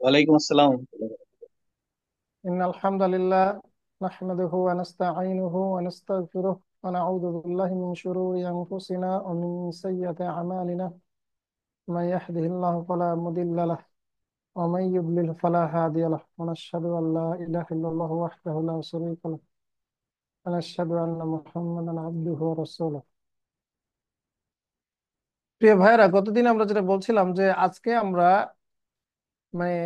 ওয়ালাইকুম আসসালাম। إن الحمد لله نحمده ونستعينه ونستغفره ونعوذ بالله من شرور أنفسنا ومن سيئات أعمالنا. من يهده الله فلا مضل له ومن يضلل فلا هادي له ونشهد أن لا إله إلا الله وحده لا شريك له ونشهد أن محمدا عبده ورسوله. প্রিয় ভাইরা, গতদিন আমরা যেটা বলছিলাম যে আজকে আমরা মানে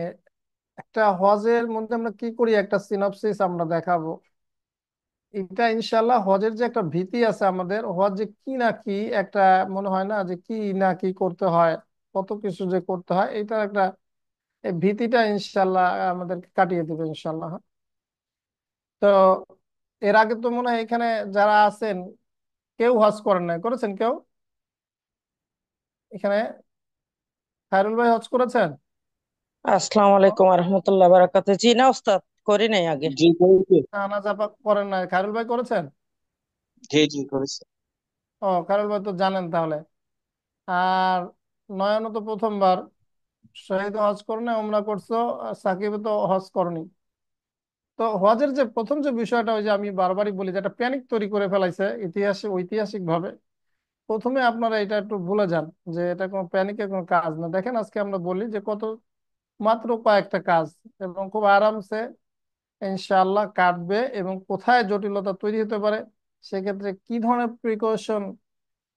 একটা হজের মধ্যে আমরা কি করি একটা সিনপসিস আমরা দেখাবো। এটা ইনশাল্লাহ হজের যে একটা ভীতি আছে আমাদের, হজ যে কি না কি একটা মনে হয় না যে কি না কি করতে হয়, কত কিছু যে করতে হয়, এটার একটা এই ভীতিটা ইনশাল্লাহ আমাদেরকে কাটিয়ে দেবে ইনশাল্লাহ। তো এর আগে তো মনে হয় এখানে যারা আছেন কেউ হজ করেন নাই, করেছেন কেউ এখানে? খায়রুল ভাই হজ করেছেন? আসসালামু আলাইকুম রহমতুল্লাহ বারাকাতুহু। জি না ওস্তাদ, করি নাই আগে। জি করেছে। না না, জাপা করেন নাই, খায়রুল ভাই করেছেন? জি জি করেছে। ও, খায়রুল ভাই তো জানেন তাহলে। আর নয়নও তো প্রথমবার, শহীদ হজ করে না, ওমরা করছো। আর সাকিব তো হজ করনি। তো হজের যে প্রথম যে বিষয়টা, ওই যে আমি বারবারই বলি যে একটা প্যানিক তৈরি করে ফেলাইছে ইতিহাসে, ঐতিহাসিক ভাবে। প্রথমে আপনারা এটা একটু ভুলে যান যে এটা কোনো প্যানিকের কোনো কাজ না। দেখেন আজকে আমরা বলি যে কত মাত্র কয়েকটা কাজ, এবং খুব আরামসে ইনশাআল্লাহ কাটবে, এবং কোথায় জটিলতা তৈরি হতে পারে, সেক্ষেত্রে কি ধরনের প্রিকশন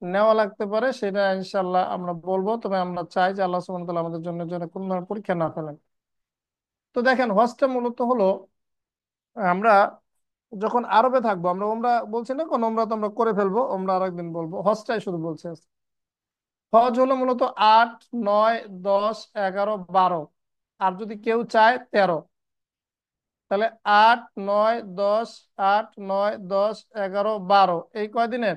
নেওয়া লাগতে পারে সেটা ইনশাআল্লাহ আমরা বলবো। তবে আমরা চাই যে আল্লাহ সুবহানাহু ওয়া তাআলা আমাদের জন্য যেন কোনো ধরনের পরীক্ষা না ফেলেন। তো দেখেন, হজটা মূলত হলো আমরা যখন আরবে থাকবো, আমরা ওমরা বলছি না, কোন ওমরা তো আমরা করে ফেলবো, ওমরা আরেকদিন বলবো, হজটাই শুধু বলছে আজকে। হজ হলো মূলত 8, 9, 10, 11, 12, আর যদি কেউ চায় 13। তাহলে 8, 9, 10, 8, 9, 10, 11, 12, এই কয়দিনের?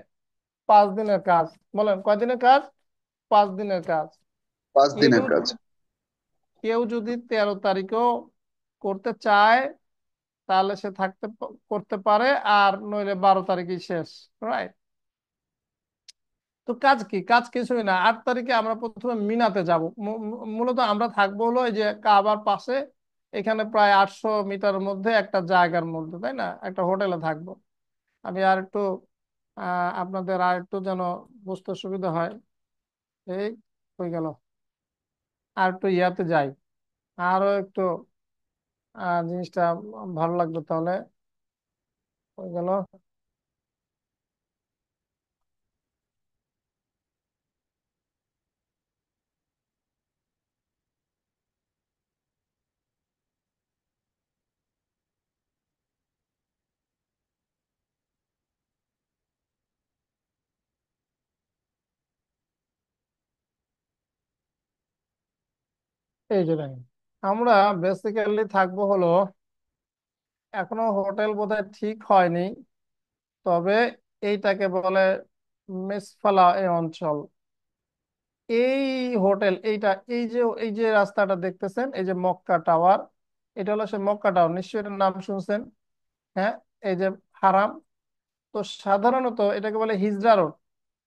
5 দিনের কাজ। বলেন কয়দিনের কাজ? 5 দিনের কাজ। 5 দিনের কেউ কাজ। যদি কেউ যদি 13 তারিখেও করতে চায় তাহলে সে করতে পারে, আর নইলে 12 তারিখই শেষ। রাইট? তো কাজ কি? কাজ কিছুই না। 8 তারিখে আমরা প্রথমে মিনাতে যাব। মূলত আমরা থাকবো হলো এই যে কাবার পাশে, এখানে প্রায় 800 মিটার মধ্যে একটা জায়গার মধ্যে, তাই না, একটা হোটেলে থাকবো। আমি আর একটু আপনাদের আর একটু যেন বুঝতে সুবিধা হয়, এই হয়ে গেল, আর একটু ইয়াতে যাই, আরো একটু জিনিসটা ভালো লাগবে তাহলে। হয়ে গেল। এই যে দেখেন, আমরা বেসিক্যালি থাকবো হলো, এখনো হোটেল বোধহয় ঠিক হয়নি, তবে এইটাকে বলে মেসফালা এই অঞ্চল। এই হোটেল এইটা, এই যে রাস্তাটা দেখতেছেন, এই যে মক্কা টাওয়ার, এটা হলো সে মক্কা টাওয়ার, নিশ্চয়ই এটার নাম শুনছেন। হ্যাঁ, এই যে হারাম। তো সাধারণত এটাকে বলে হিজড়া রোড।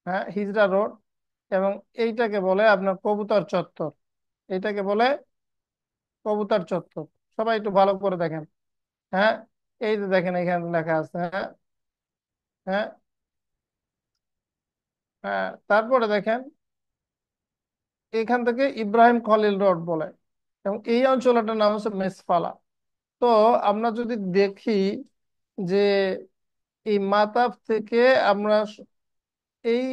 হ্যাঁ, হিজড়া রোড। এবং এইটাকে বলে আপনার কবুতর চত্বর। এইটাকে বলে কবুতর চত্বর। সবাই একটু ভালো করে দেখেন। হ্যাঁ, এই যে দেখেন এখানে লেখা আছে। হ্যাঁ, হ্যাঁ, হ্যাঁ, তারপরে দেখেন এখান থেকে ইব্রাহিম খলিল রোড বলে, এবং এই অঞ্চলটার নাম হচ্ছে মেসফালা। তো আমরা যদি দেখি যে এই মাতাব থেকে আমরা এই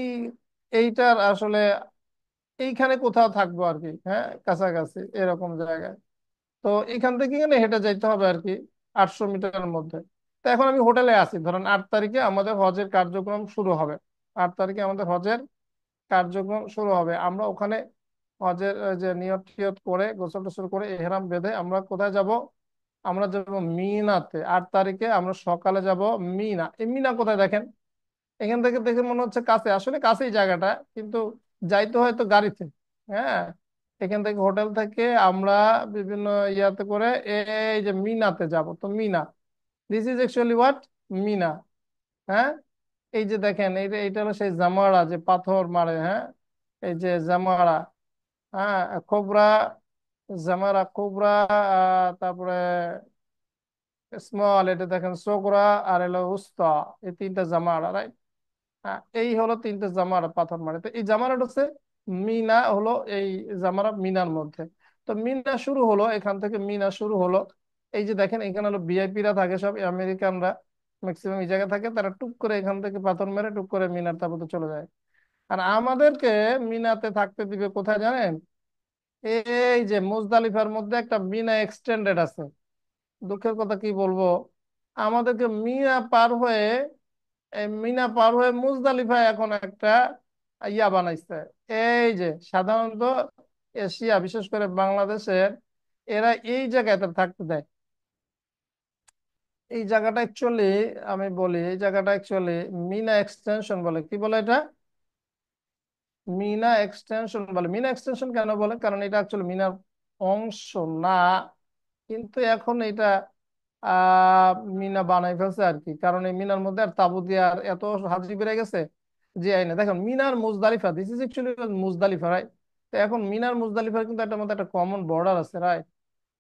এইটার আসলে এইখানে কোথাও থাকবো আর কি, হ্যাঁ, কাছাকাছি এরকম জায়গায়। তো এখান থেকে এখানে হেঁটে যাইতে হবে আর কি, 800 মিটারের মধ্যে। তো এখন আমি হোটেলে আছি, ধরেন 8 তারিখে আমাদের হজের কার্যক্রম শুরু হবে। 8 তারিখে আমাদের হজের কার্যক্রম শুরু হবে। আমরা ওখানে হজের যে নিয়ত টিয়ত করে, গোসল টোসল করে, এহরাম বেঁধে আমরা কোথায় যাব? আমরা যাব মিনাতে। 8 তারিখে আমরা সকালে যাব মিনা। এই মিনা কোথায় দেখেন? এখান থেকে দেখে মনে হচ্ছে কাছে, আসলে কাছেই জায়গাটা, কিন্তু যাইতে হয়তো গাড়িতে। হ্যাঁ, এখান থেকে হোটেল থেকে আমরা বিভিন্ন ইয়াতে করে এই যে মিনাতে যাব। তো Mina, this is actually what, Mina. হ্যাঁ, এই যে দেখেন, এইটা এইটা হলো সেই জামারা যে পাথর মারে। হ্যাঁ, এই যে জামারা। হ্যাঁ, খোবরা, জামারা কুবরা, তারপরে স্মল, এটা দেখেন সোগরা, আর হলো উস্তা। এই তিনটা জামারা, রাইট? এই হলো তিনটে জামারা পাথর মারে। তো এই জামারাটা হচ্ছে মিনা হলো এই জামারা মিনার মধ্যে। তো মিনা শুরু হলো এখান থেকে, মিনা শুরু হলো। এই যে দেখেন এখানে হলো ভিআইপিরা থাকে, সব আমেরিকানরা ম্যাক্সিমাম এই জায়গায় থাকে। তারা টুক করে এখান থেকে পাথর মেরে টুক করে মিনার তাবুতে চলে যায়। আর আমাদেরকে মিনাতে থাকতে দিবে কোথায় জানেন? এই যে মুজদালিফার মধ্যে একটা মিনা এক্সটেন্ডেড আছে। দুঃখের কথা কি বলবো, আমাদেরকে মিনা পার হয়ে, এই মিনা পার হয়ে মুজদালিফায় এখন একটা ইয়া বানাইছে। এই যে সাধারণত এশিয়া, বিশেষ করে বাংলাদেশের, এরা এই জায়গায় থাকতে দেয়। এই জায়গাটা অ্যাকচুয়ালি, আমি বলি, এই জায়গাটা অ্যাকচুয়ালি মিনা এক্সটেনশন বলে। কি বলে এটা? মিনা এক্সটেনশন বলে। মিনা এক্সটেনশন কেন বলে? কারণ এটা অ্যাকচুয়ালি মিনার অংশ না, কিন্তু এখন এটা আহ মিনা বানাই ফেলছে আর কি। কারণ এই মিনার মধ্যে আর তাবু দিয়ে আর এত হাজির বেড়ে গেছে যে আইনে দেখেন মিনার Muzdalifah, this is actually Muzdalifah, right? তো এখন মিনার মুজদালিফার কিন্তু একটা মধ্যে একটা কমন বর্ডার আছে, রাইট?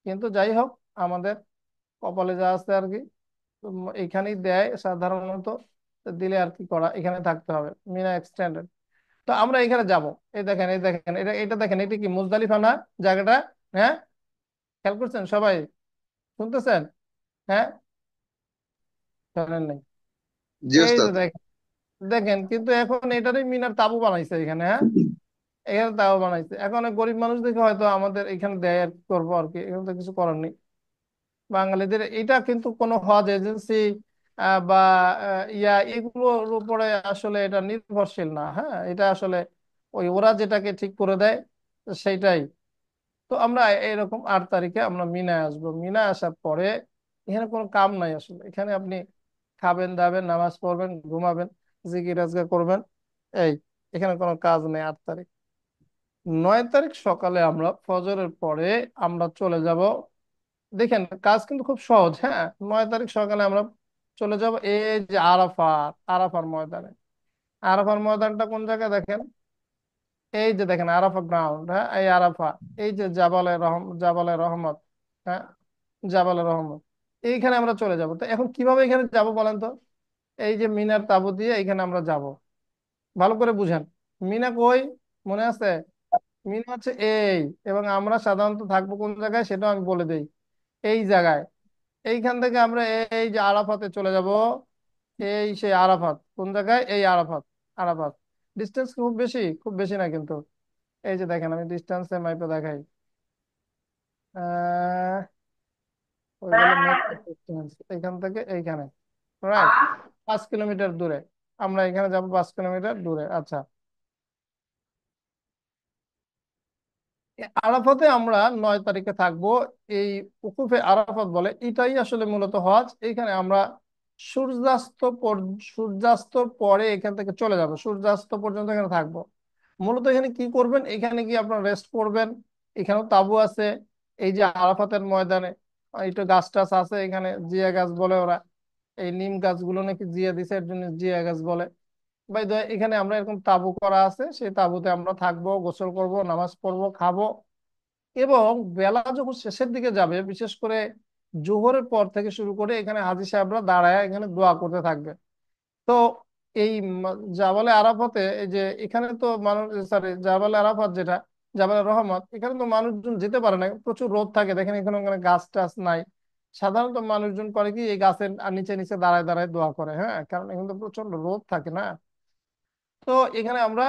কিন্তু যাই হোক, আমাদের কপালে যা আছে আর কি, এখানেই দেয় সাধারণত। তো দিলে আর কি করা, এখানে থাকতে হবে, মিনা এক্সটেন্ডেড। তো আমরা এখানে যাব। এই দেখেন, এই দেখেন, এটা এটা দেখেন, এটা কি মুজদালিফা না জায়গাটা? হ্যাঁ, খেয়াল করছেন সবাই? শুনতেছেন? হ্যাঁ, শোনেন নাই? জি এই যে ওস্তাদ। দেখেন, দেখেন কিন্তু এখন এটারই মিনার তাবু বানাইছে এখানে। হ্যাঁ, এখানে তাবু বানাইছে। এখন ওই গরিব মানুষ দেখে হয়তো আমাদের এখানে দেয় আর কি করবো আর কি, এখানে তো কিছু করার নেই। বাঙালিদের এটা কিন্তু কোনো হজ এজেন্সি বা ইয়া এগুলোর উপরে আসলে এটা নির্ভরশীল না। হ্যাঁ, এটা আসলে ওই ওরা যেটাকে ঠিক করে দেয় সেইটাই। তো আমরা এরকম 8 তারিখে আমরা মিনায় আসবো। মিনায় আসার পরে এখানে কোনো কাম নাই আসলে। এখানে আপনি খাবেন দাবেন, নামাজ পড়বেন, ঘুমাবেন, জিকির আজকার করবেন, এই, এখানে কোনো কাজ নেই 8 তারিখ। 9 তারিখ সকালে আমরা ফজরের পরে আমরা চলে যাব। দেখেন কাজ কিন্তু খুব সহজ। হ্যাঁ, 9 তারিখ সকালে আমরা চলে যাব এই যে আরাফাত, আরাফার ময়দানে। আরাফার ময়দানটা কোন জায়গায় দেখেন? এই যে দেখেন আরাফা গ্রাউন্ড। হ্যাঁ, এই আরাফা, এই যে জাবালে রহমত। হ্যাঁ, জাবালে রহমত, এইখানে আমরা চলে যাব। তো এখন কিভাবে এখানে যাব বলেন তো? এই যে মিনার তাবু দিয়ে এখানে আমরা যাব। ভালো করে বুঝেন, মিনা কই, মনে আছে? মিনা হচ্ছে এই, এবং আমরা সাধারণত থাকবো কোন জায়গায় সেটা আমি বলে দেই। এই জায়গায়, এইখান থেকে আমরা এই যে আরাফাতে চলে যাব। এই সেই আরাফাত কোন জায়গায়? এই আরাফাত। আরাফাত ডিস্টেন্স খুব বেশি, খুব বেশি না কিন্তু। এই যে দেখেন, আমি ডিস্টেন্সে মাইপে দেখাই। আহ ওই গেল মেক ডিস্টেন্স এখান থেকে এইখানে, রাইট? 5 কিলোমিটার দূরে। আমরা এখানে যাব 5 কিলোমিটার দূরে। আচ্ছা, আরাফাতে আমরা 9 তারিখে থাকবো। এই উকুফে আরাফাত বলে, এটাই আসলে মূলত হজ। এইখানে আমরা সূর্যাস্তর পরে এখান থেকে চলে যাব, সূর্যাস্ত পর্যন্ত এখানে থাকবো। মূলত এখানে কি করবেন? এখানে গিয়ে আপনার রেস্ট করবেন। এখানেও তাবু আছে এই যে আরাফাতের ময়দানে। একটু গাছ টাছ আছে এখানে, জিয়া গাছ বলে ওরা। এই নিম গাছগুলো নাকি জিয়া দিছে, এর জন্য জিয়া গাছ বলে। বাই দ্য ওয়ে, এখানে আমরা এরকম তাবু করা আছে, সেই তাবুতে আমরা থাকবো, গোসল করব, নামাজ পড়বো, খাবো। এবং বেলা যখন শেষের দিকে যাবে, বিশেষ করে জোহরের পর থেকে শুরু করে এখানে হাজী সাহেবরা দাঁড়ায় এখানে দোয়া করতে থাকবে। তো এই জাবালে আরাফাতে, এই যে এখানে তো মানুষ, সরি, জাবালে আরাফাত যেটা, জাবালে রহমত, এখানে তো মানুষজন যেতে পারে না, প্রচুর রোদ থাকে। দেখেন এখানে ওখানে গাছ টাছ নাই। সাধারণত মানুষজন করে কি, এই গাছের নিচে নিচে দাঁড়ায় দাঁড়ায় দোয়া করে। হ্যাঁ, কারণ এখানে তো প্রচন্ড রোদ থাকে না। তো এখানে আমরা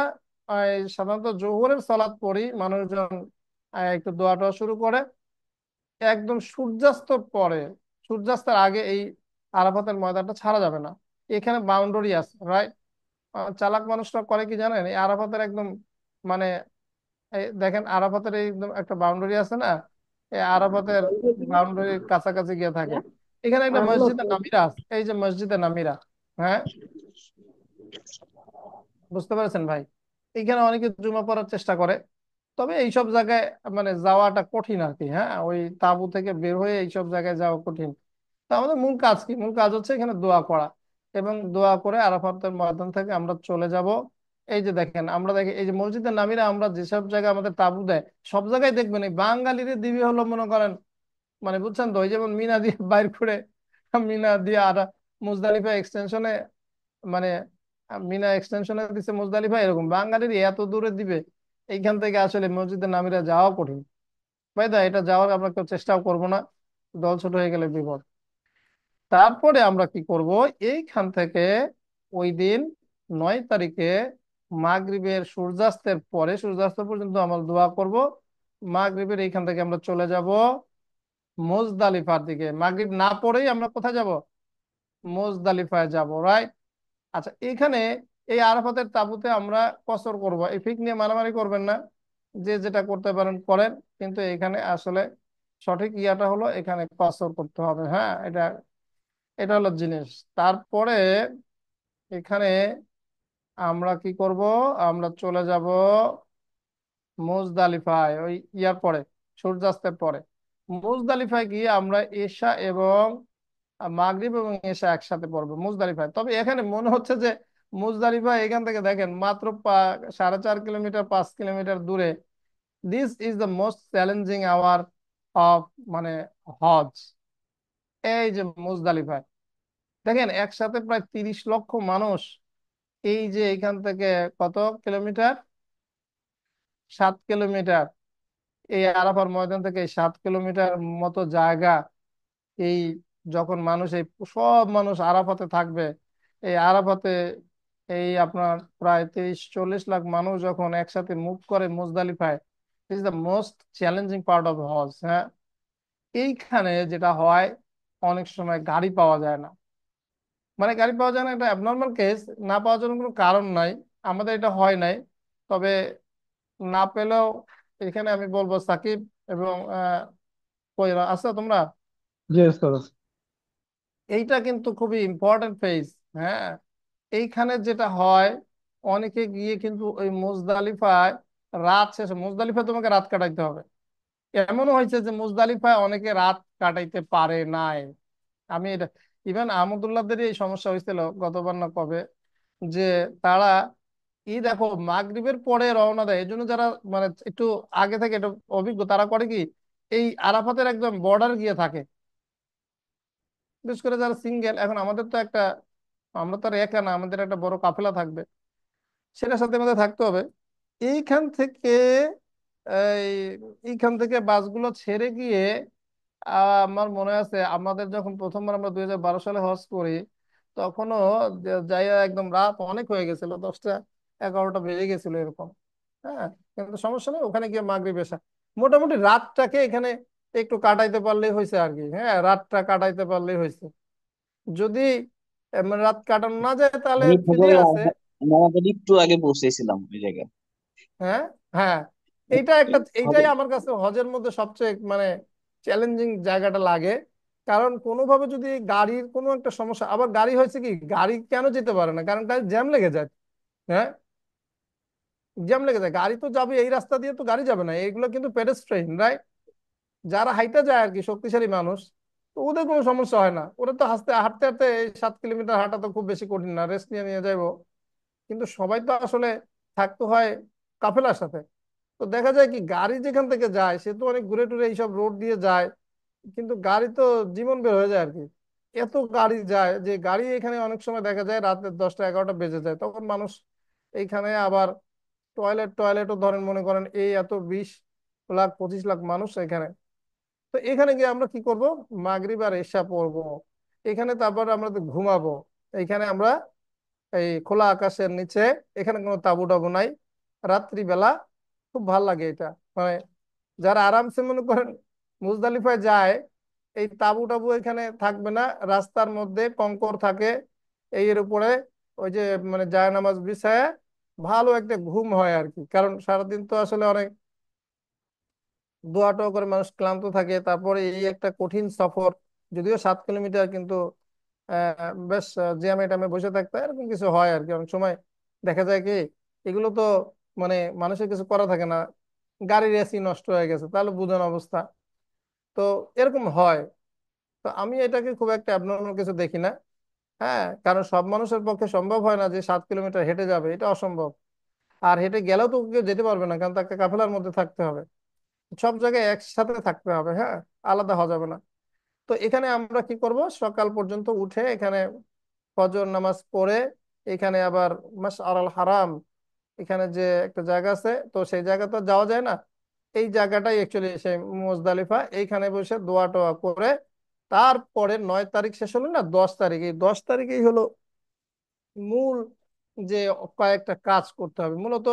সাধারণত জোহরের সালাত পড়ি, মানুষজন একটু দোয়া টোয়া শুরু করে। একদম সূর্যাস্তর পরে, সূর্যাস্তের আগে এই আরাফাতের ময়দানটা ছাড়া যাবে না। এখানে বাউন্ডারি আছে, রাইট? চালাক মানুষরা করে কি জানেন, এই আরাফাতের একদম মানে, এই দেখেন আরাফাতের এই একদম একটা বাউন্ডারি আছে না, এই আরাফাতের বাউন্ডারির কাছাকাছি গিয়ে থাকে। এখানে একটা মসজিদে নামিরা আছে, এই যে মসজিদে নামিরা। হ্যাঁ, বুঝতে পেরেছেন ভাই? এখানে অনেকে জুমা পড়ার চেষ্টা করে, তবে এইসব জায়গায় মানে যাওয়াটা কঠিন আর কি। হ্যাঁ, ওই তাঁবু থেকে বের হয়ে এইসব জায়গায় যাওয়া কঠিন। তো আমাদের মূল কাজ কি? মূল কাজ হচ্ছে এখানে দোয়া করা, এবং দোয়া করে আরাফাতের ময়দান থেকে আমরা চলে যাব এই যে দেখেন, আমরা দেখি এই যে মসজিদের নামিরা আমরা যেসব জায়গায় আমাদের তাবু দেয়, সব জায়গায় দেখবেন এই বাঙালিদের দিবি হলো মনে করেন, মানে বুঝছেন তো, ওই যেমন মিনা দিয়ে বাইর করে, মিনা দিয়ে আর মুজদালিফা এক্সটেনশনে, মানে মিনা এক্সটেনশনে দিচ্ছে মুজদালিফা, এরকম বাঙালির এত দূরে দিবে, এইখান থেকে আসলে মসজিদের নামিরা যাওয়া কঠিন। ভাই দা, এটা যাওয়ার আমরা কেউ চেষ্টাও করবো না, দল ছোট হয়ে গেলে বিপদ। তারপরে আমরা কি করব, এইখান থেকে ওই দিন 9 তারিখে মাগরিবের সূর্যাস্তের পরে, সূর্যাস্ত পর্যন্ত আমরা দোয়া করব। মাগরিবের এইখান থেকে আমরা চলে যাব মুজদালিফার দিকে। মাগরিব না পড়েই আমরা কোথায় যাব? মুজদালিফায় যাব, রাইট? আচ্ছা, এখানে এই আরাফাতের তাঁবুতে আমরা কসর করব, এই ফিক নিয়ে মারামারি করবেন না, যে যেটা করতে পারেন করেন, কিন্তু এখানে আসলে সঠিক ইয়াটা হলো এখানে কসর করতে হবে। হ্যাঁ, এটা এটা হলো জিনিস। তারপরে এখানে আমরা কি করব, আমরা চলে যাব মুজদালিফায়, ওই ইয়ার পরে, সূর্যাস্তের পরে। মুজদালিফায় গিয়ে আমরা এশা এবং মাগরিব এবং এশা একসাথে পড়বো মুজদালিফায়। তবে এখানে মনে হচ্ছে যে মুজদালিফা এখান থেকে দেখেন মাত্র 4.5 কিলোমিটার, 5 কিলোমিটার দূরে। This is the most challenging hour of, মানে হজ। এই যে মুজদালিফায় দেখেন একসাথে প্রায় 30 লক্ষ মানুষ, এই যে এখান থেকে কত কিলোমিটার, 7 কিলোমিটার, এই আরাফার ময়দান থেকে 7 কিলোমিটার মতো জায়গা। এই যখন মানুষ, এই সব মানুষ আরাফাতে থাকবে, এই আরাফাতে এই আপনার প্রায় 30-40 লাখ মানুষ যখন একসাথে মুভ করে মুজদালিফায়, is the most challenging part of Hajj. হ্যাঁ, এইখানে যেটা হয়, অনেক সময় গাড়ি পাওয়া যায় না। মানে গাড়ি পাওয়া যায় না, এটা অ্যাবনর্মাল কেস, না পাওয়ার জন্য কোনো কারণ নাই, আমাদের এটা হয় নাই। তবে না পেলেও এখানে আমি বলবো সাকিব এবং কইরা আছো তোমরা, জি ওস্তাদ আছে। এইটা কিন্তু খুবই ইম্পর্টেন্ট ফেজ। হ্যাঁ, এইখানে যেটা হয়, অনেকে গিয়ে কিন্তু ওই মুজদালিফায় রাত শেষে, মুজদালিফায় তোমাকে রাত কাটাইতে হবে। এমনও হয়েছে যে মুজদালিফায় অনেকে রাত কাটাইতে পারে নাই। আমি এটা, ইভেন আহমদুল্লাহদের এই সমস্যা হয়েছিল গতবার না কবে, যে তারা দেখো মাগরিবের পরে রওনা দেয়, এই জন্য যারা মানে একটু আগে থেকে একটু অভিজ্ঞ, তারা করে কি, এই আরাফাতের একদম বর্ডার গিয়ে থাকে। বিশেষ করে যারা সিঙ্গেল, এখন আমাদের তো একটা, আমরা তো আর একা না, আমাদের একটা বড় কাফেলা থাকবে, সেটার সাথে আমাদের থাকতে হবে। এইখান থেকে এই এইখান থেকে বাসগুলো ছেড়ে গিয়ে, আমার মনে আছে আমাদের যখন প্রথমবার আমরা 2012 সালে হজ করি, তখনও যাইয়া একদম রাত অনেক হয়ে গেছিল, 10টা 11টা বেজে গেছিল এরকম। হ্যাঁ, কিন্তু সমস্যা নেই, ওখানে গিয়ে মাগরিব এশা মোটামুটি রাতটাকে এখানে একটু কাটাইতে পারলেই হয়েছে আর কি। হ্যাঁ, রাতটা কাটাইতে পারলেই হয়েছে। যদি মানে রাত কাটানো না যায় তাহলে আমি ফিরে খবরে আছে। আমাদের একটু আগে পৌঁছেছিলাম ওই জায়গায়। হ্যাঁ, হ্যাঁ, এইটাই খবর আমার কাছে হজের মধ্যে সবচেয়ে মানে চ্যালেঞ্জিং জায়গাটা লাগে। কারণ কোনোভাবে যদি গাড়ির কোনো একটা সমস্যা, আবার গাড়ি হয়েছে কি, গাড়ি কেন যেতে পারে না, কারণ গাড়ি জ্যাম লেগে যায়। হ্যাঁ, জ্যাম লেগে যায়, গাড়ি তো যাবে এই রাস্তা দিয়ে, তো গাড়ি যাবে না, এগুলো কিন্তু পেডেস্ট্রিয়ান, রাইট? যারা হাইটা যায় আর কি, শক্তিশালী মানুষ, তো ওদের কোনো সমস্যা হয় না, ওরা তো হাঁটতে হাঁটতে হাঁটতে, এই 7 কিলোমিটার হাঁটা তো খুব বেশি কঠিন না, রেস্ট নিয়ে নিয়ে যাবো। কিন্তু সবাই তো আসলে থাকতে হয় কাফেলার সাথে। তো দেখা যায় কি, গাড়ি যেখান থেকে যায় সে তো অনেক ঘুরে টুরে এইসব রোড দিয়ে যায়, কিন্তু গাড়ি তো জীবন বের হয়ে যায় আর কি। এত গাড়ি যায় যে গাড়ি এখানে অনেক সময় দেখা যায় রাতে 10টা 11টা বেজে যায়, তখন মানুষ এইখানে আবার টয়লেটও ধরেন, মনে করেন এই এত 20 লাখ 25 লাখ মানুষ এখানে। তো এখানে গিয়ে আমরা কি করব, মাগরিব আর এশা পড়বো এখানে, তারপর আমরা তো ঘুমাবো এইখানে আমরা, এই খোলা আকাশের নিচে। এখানে কোনো তাবু টাবু নাই, রাত্রিবেলা খুব ভাল লাগে এটা। মানে যারা আরামসে মনে করেন মুজদালিফায় যায়, এই তাবু টাবু এখানে থাকবে না, রাস্তার মধ্যে কঙ্কর থাকে, এর উপরে ওই যে মানে জায়নামাজ বিছায় ভালো একটা ঘুম হয় আর কি। কারণ সারাদিন তো আসলে অনেক দোয়া টোয়া করে মানুষ ক্লান্ত থাকে, তারপরে এই একটা কঠিন সফর, যদিও 7 কিলোমিটার, কিন্তু বেশ জ্যামে ট্যামে বসে থাকতে হয়, এরকম কিছু হয় আর কি অনেক সময়। দেখা যায় কি, এগুলো তো মানে মানুষের কিছু করা থাকে না, গাড়ির এসি নষ্ট হয়ে গেছে তাহলে বুঝেন অবস্থা। তো এরকম হয়। তো আমি এটাকে খুব একটা অ্যাবনর্মাল কিছু দেখি না। হ্যাঁ, কারণ সব মানুষের পক্ষে সম্ভব হয় না যে 7 কিলোমিটার হেঁটে যাবে, এটা অসম্ভব। আর হেঁটে গেলেও তো কেউ যেতে পারবে না, কারণ তাকে কাফেলার মধ্যে থাকতে হবে। সব জায়গায় একসাথে থাকতে হবে, হ্যাঁ, আলাদা হওয়া যাবে না। তো এখানে আমরা কি করব, সকাল পর্যন্ত উঠে এখানে ফজর নামাজ পড়ে, এখানে আবার মাশআর আল হারাম, এখানে যে একটা জায়গা আছে, তো সেই জায়গা তো যাওয়া যায় না। এই জায়গাটাই অ্যাকচুয়ালি সেই মুজদালিফা, এইখানে বসে দোয়া টোয়া করে তারপরে 9 তারিখ শেষ হলো না, 10 তারিখ, এই 10 তারিখেই হলো মূল যে কয়েকটা কাজ করতে হবে মূলত।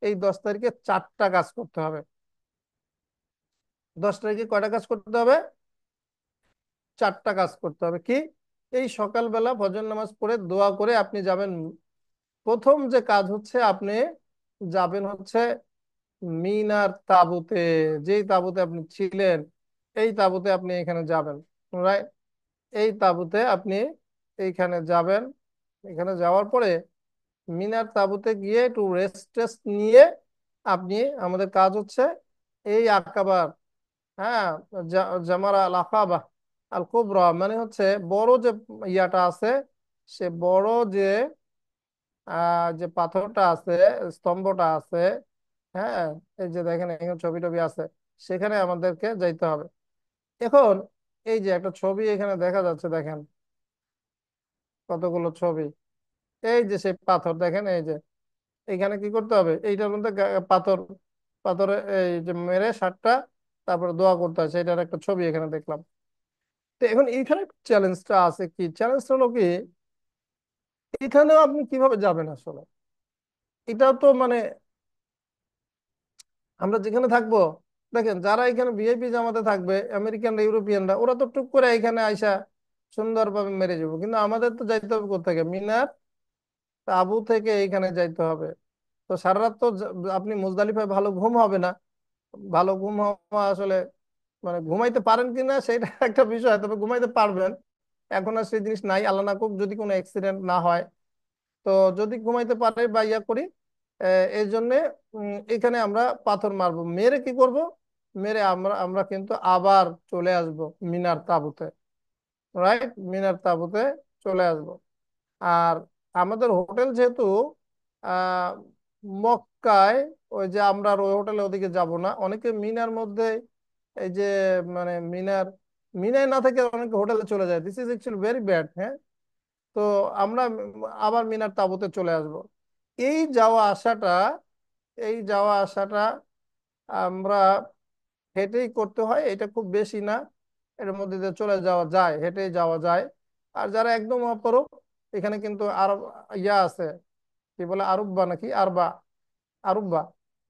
এই 10 তারিখে 4টা কাজ করতে হবে। 10 তারিখে কয়টা কাজ করতে হবে? 4টা কাজ করতে হবে। কি? এই সকালবেলা ফজর নামাজ পড়ে দোয়া করে আপনি যাবেন। প্রথম যে কাজ হচ্ছে, আপনি যাবেন হচ্ছে মিনার তাঁবুতে। যেই তাঁবুতে আপনি ছিলেন, এই তাঁবুতে আপনি এখানে যাবেন। রাইট? এই তাঁবুতে আপনি এইখানে যাবেন। এখানে যাওয়ার পরে মিনার তাঁবুতে গিয়ে একটু রেস্ট টেস্ট নিয়ে আপনি, আমাদের কাজ হচ্ছে এই আকাবার, হ্যাঁ, জামারা আল আকাবা আল কুবরা, মানে হচ্ছে বড় যে ইয়াটা আছে, সে বড় যে যে পাথরটা আছে, স্তম্ভটা আছে, হ্যাঁ, এই যে দেখেন এখানে ছবি টবি আছে, সেখানে আমাদেরকে যাইতে হবে। এখন এই যে একটা ছবি এখানে দেখা যাচ্ছে, দেখেন কতগুলো ছবি। এই যে সেই পাথর দেখেন, এই যে এইখানে কি করতে হবে, এইটার মধ্যে পাথর, পাথরে এই যে মেরে 7টা, তারপরে দোয়া করতে হয়, সেটার একটা ছবি এখানে দেখলাম। তো এখন এইখানে চ্যালেঞ্জটা আছে, কি চ্যালেঞ্জটা হলো কি, এখানেও আপনি কিভাবে যাবেন আসলে? এটাও তো মানে আমরা যেখানে থাকবো, দেখেন যারা এখানে ভিআইপি জামাতে থাকবে, আমেরিকানরা ইউরোপিয়ানরা, ওরা তো টুক করে এখানে আইসা সুন্দরভাবে মেরে যাবো, কিন্তু আমাদের তো যাইতে হবে কোথেকে, মিনার তাবু থেকে এইখানে যাইতে হবে। তো সারা রাত তো আপনি মুজদালিফায় ভালো ঘুম হবে না। ভালো ঘুম হওয়া আসলে মানে ঘুমাইতে পারেন কিনা সেটা একটা বিষয়, তবে ঘুমাইতে পারবেন। এখন আর সেই জিনিস নাই, আল্লাহ না করুক যদি কোনো অ্যাক্সিডেন্ট না হয়। তো যদি ঘুমাইতে পারে বা ইয়া করি, এই জন্যে এখানে আমরা পাথর মারবো, মেরে কি করব, মেরে আমরা আমরা কিন্তু আবার চলে আসব মিনার তাঁবুতে। রাইট? মিনার তাঁবুতে চলে আসব। আর আমাদের হোটেল যেহেতু আহ মক্কায়, ওই যে আমরা আর ওই হোটেলে ওদিকে যাব না, অনেকে মিনার মধ্যে, এই যে মানে মিনার, মিনায় না থেকে অনেকে হোটেলে চলে যায়, this is actually very bad. হ্যাঁ, তো আমরা আবার মিনার তাঁবুতে চলে আসব। এই যাওয়া আসাটা, এই যাওয়া আসাটা আমরা হেঁটেই করতে হয়, এটা খুব বেশি না, এর মধ্যে দিয়ে চলে যাওয়া যায়, হেঁটেই যাওয়া যায়। আর যারা একদম অপরূপ, এখানে কিন্তু আরব ইয়া আছে, কি বলে আরব্বা নাকি আরবা, আরব্বা,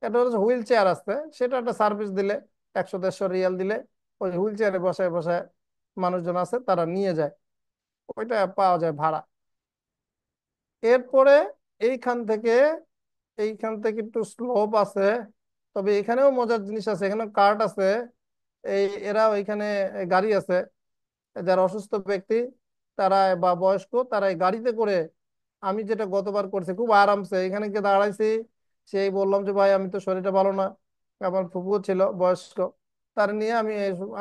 এটা হচ্ছে হুইল চেয়ার আছে, সেটা একটা সার্ভিস দিলে 100-150 রিয়াল দিলে ওই হুইল চেয়ারে বসায় বসায় মানুষজন আছে, তারা নিয়ে যায়, ওইটা পাওয়া যায় ভাড়া। এরপরে এইখান থেকে, এইখান থেকে একটু স্লোপ আছে, তবে এখানেও মজার জিনিস আছে, এখানে কার্ট আছে। এরা ওইখানে গাড়ি আছে, যারা অসুস্থ ব্যক্তি তারা বা বয়স্ক, তারা এই গাড়িতে করে, আমি যেটা গতবার করছি খুব আরামসে এখানে গিয়ে দাঁড়াইছি, সেই বললাম যে ভাই আমি তো শরীরটা ভালো না, আমার ফুফু ছিল বয়স্ক, তার নিয়ে আমি